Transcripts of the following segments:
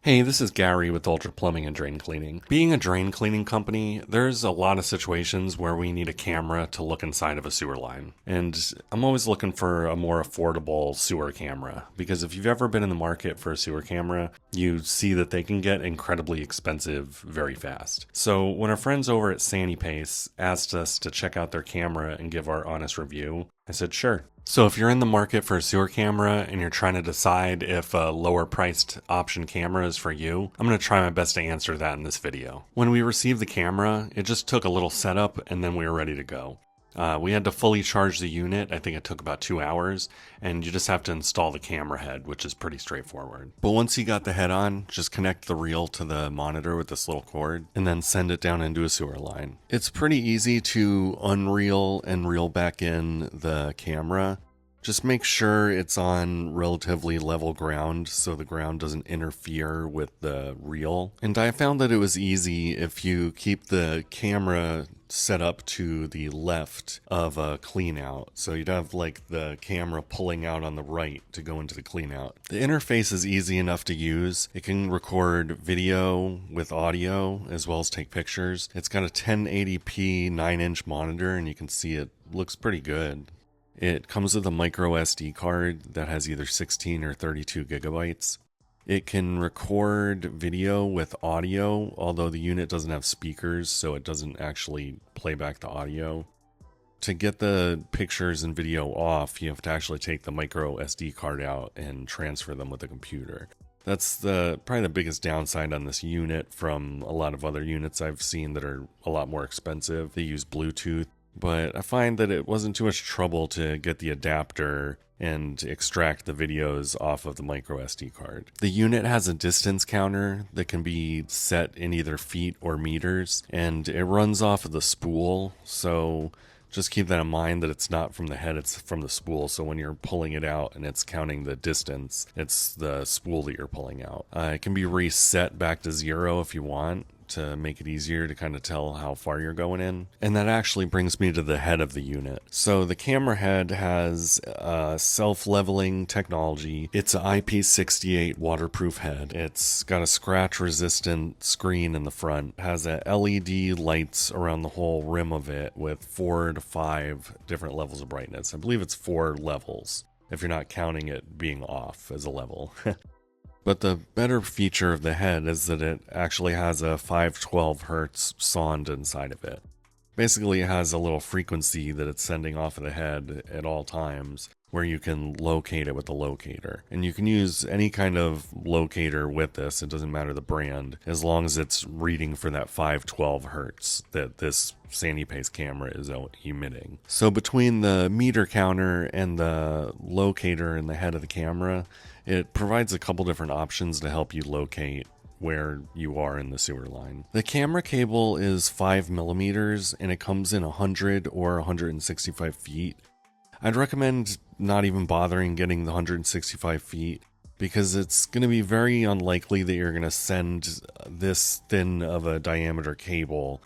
Hey, this is Gary with Ultra Plumbing and Drain Cleaning. Being a drain cleaning company, there's a lot of situations where we need a camera to look inside of a sewer line. And I'm always looking for a more affordable sewer camera, because if you've ever been in the market for a sewer camera, you see that they can get incredibly expensive very fast. So when our friends over at Sanyipace asked us to check out their camera and give our honest review, I said sure. So if you're in the market for a sewer camera and you're trying to decide if a lower priced option camera is for you, I'm going to try my best to answer that in this video. When we received the camera, it just took a little setup and then we were ready to go. We had to fully charge the unit. I think it took about 2 hours, and you just have to install the camera head, which is pretty straightforward. But once you got the head on, just connect the reel to the monitor with this little cord and then send it down into a sewer line. It's pretty easy to unreel and reel back in the camera. Just make sure it's on relatively level ground so the ground doesn't interfere with the reel. And I found that it was easy if you keep the camera set up to the left of a clean out. So you'd have like the camera pulling out on the right to go into the clean out. The interface is easy enough to use. It can record video with audio as well as take pictures. It's got a 1080p 9-inch monitor and you can see it looks pretty good. It comes with a micro SD card that has either 16 or 32 gigabytes. It can record video with audio, although the unit doesn't have speakers, so it doesn't actually play back the audio. To get the pictures and video off, you have to actually take the micro SD card out and transfer them with the computer. That's probably the biggest downside on this unit from a lot of other units I've seen that are a lot more expensive. They use Bluetooth. But I find that it wasn't too much trouble to get the adapter and extract the videos off of the micro SD card. The unit has a distance counter that can be set in either feet or meters, and it runs off of the spool, so just keep that in mind that it's not from the head, it's from the spool. So when you're pulling it out and it's counting the distance, it's the spool that you're pulling out. It can be reset back to 0 if you want, to make it easier to kind of tell how far you're going in. And that actually brings me to the head of the unit. So the camera head has self-leveling technology. It's an IP68 waterproof head. It's got a scratch-resistant screen in the front. It has a LED lights around the whole rim of it with 4 to 5 different levels of brightness. I believe it's 4 levels, if you're not counting it being off as a level. But the better feature of the head is that it actually has a 512 hertz sound inside of it. Basically, it has a little frequency that it's sending off of the head at all times where you can locate it with the locator. And you can use any kind of locator with this, it doesn't matter the brand, as long as it's reading for that 512 hertz that this Sanyipace camera is emitting. So between the meter counter and the locator in the head of the camera, it provides a couple different options to help you locate where you are in the sewer line. The camera cable is 5 millimeters and it comes in 100 or 165 feet. I'd recommend not even bothering getting the 165 feet because it's going to be very unlikely that you're going to send this thin of a diameter cable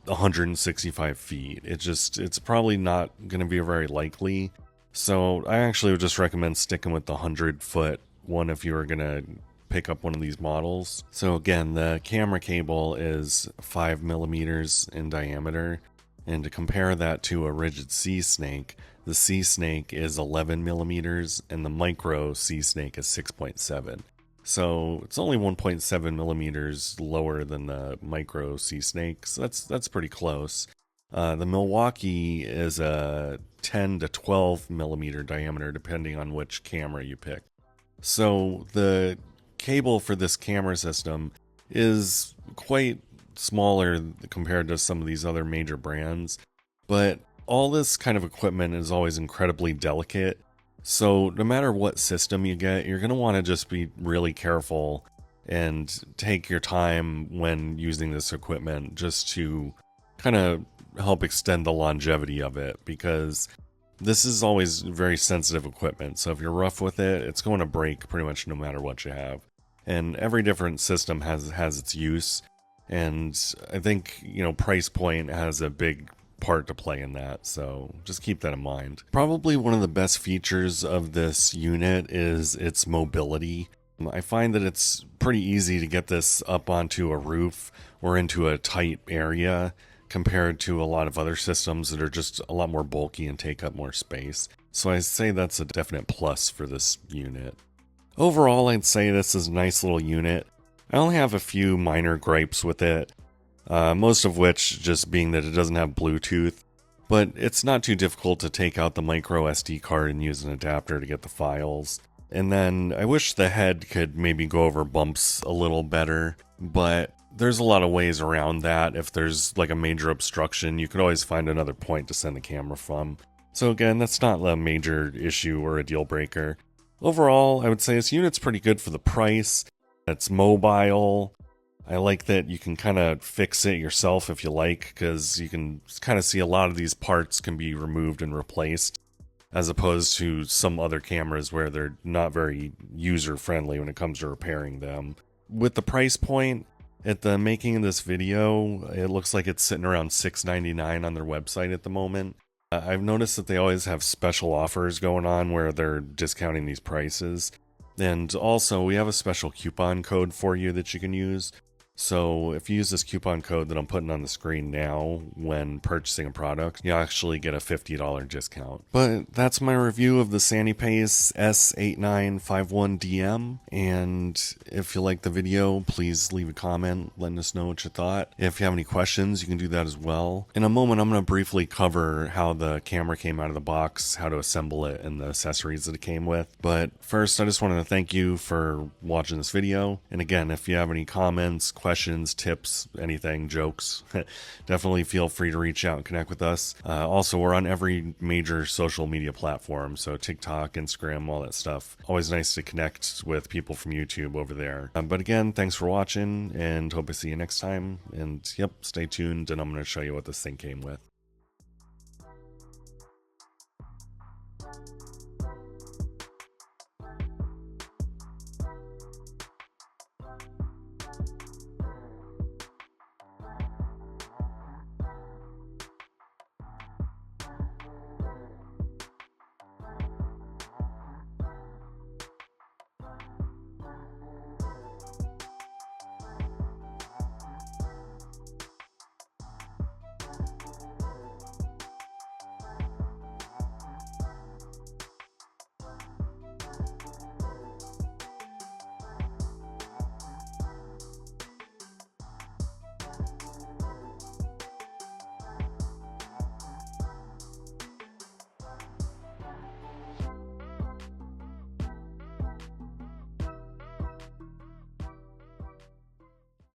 165 feet. It's probably not going to be very likely. So I actually would just recommend sticking with the 100-foot one if you were going to pick up one of these models. So again, the camera cable is 5 millimeters in diameter. And to compare that to a rigid sea snake, the sea snake is 11 millimeters and the micro sea snake is 6.7. So it's only 1.7 millimeters lower than the micro sea snake. So that's pretty close. The Milwaukee is a 10 to 12 millimeter diameter depending on which camera you pick. So the cable for this camera system is quite smaller compared to some of these other major brands, but all this kind of equipment is always incredibly delicate. So no matter what system you get, you're going to want to just be really careful and take your time when using this equipment just to kind of help extend the longevity of it, because this is always very sensitive equipment. So if you're rough with it, it's going to break pretty much no matter what you have. And every different system has its use. And I think, price point has a big part to play in that. So just keep that in mind. Probably one of the best features of this unit is its mobility. I find that it's pretty easy to get this up onto a roof or into a tight area compared to a lot of other systems that are just a lot more bulky and take up more space. So I say that's a definite plus for this unit. Overall, I'd say this is a nice little unit. I only have a few minor gripes with it, most of which just being that it doesn't have Bluetooth, but it's not too difficult to take out the micro SD card and use an adapter to get the files. And then I wish the head could maybe go over bumps a little better, but there's a lot of ways around that. If there's like a major obstruction, you could always find another point to send the camera from. So again, that's not a major issue or a deal breaker. Overall, I would say this unit's pretty good for the price. It's mobile. I like that you can kind of fix it yourself if you like, because you can kind of see a lot of these parts can be removed and replaced, as opposed to some other cameras where they're not very user-friendly when it comes to repairing them. With the price point, at the making of this video, it looks like it's sitting around $6.99 on their website at the moment. I've noticed that they always have special offers going on where they're discounting these prices. And also, we have a special coupon code for you that you can use. So if you use this coupon code that I'm putting on the screen now when purchasing a product, you actually get a $50 discount. But that's my review of the Sanyipace S8951DM. And if you like the video, please leave a comment letting us know what you thought. If you have any questions, you can do that as well. In a moment, I'm going to briefly cover how the camera came out of the box, how to assemble it, and the accessories that it came with. But first, I just wanted to thank you for watching this video. And again, if you have any comments, questions, tips, anything, jokes, definitely feel free to reach out and connect with us. Also, we're on every major social media platform, so TikTok, Instagram, all that stuff. Always nice to connect with people from YouTube over there. But again, thanks for watching, and hope I see you next time. And yep, stay tuned, and I'm going to show you what this thing came with.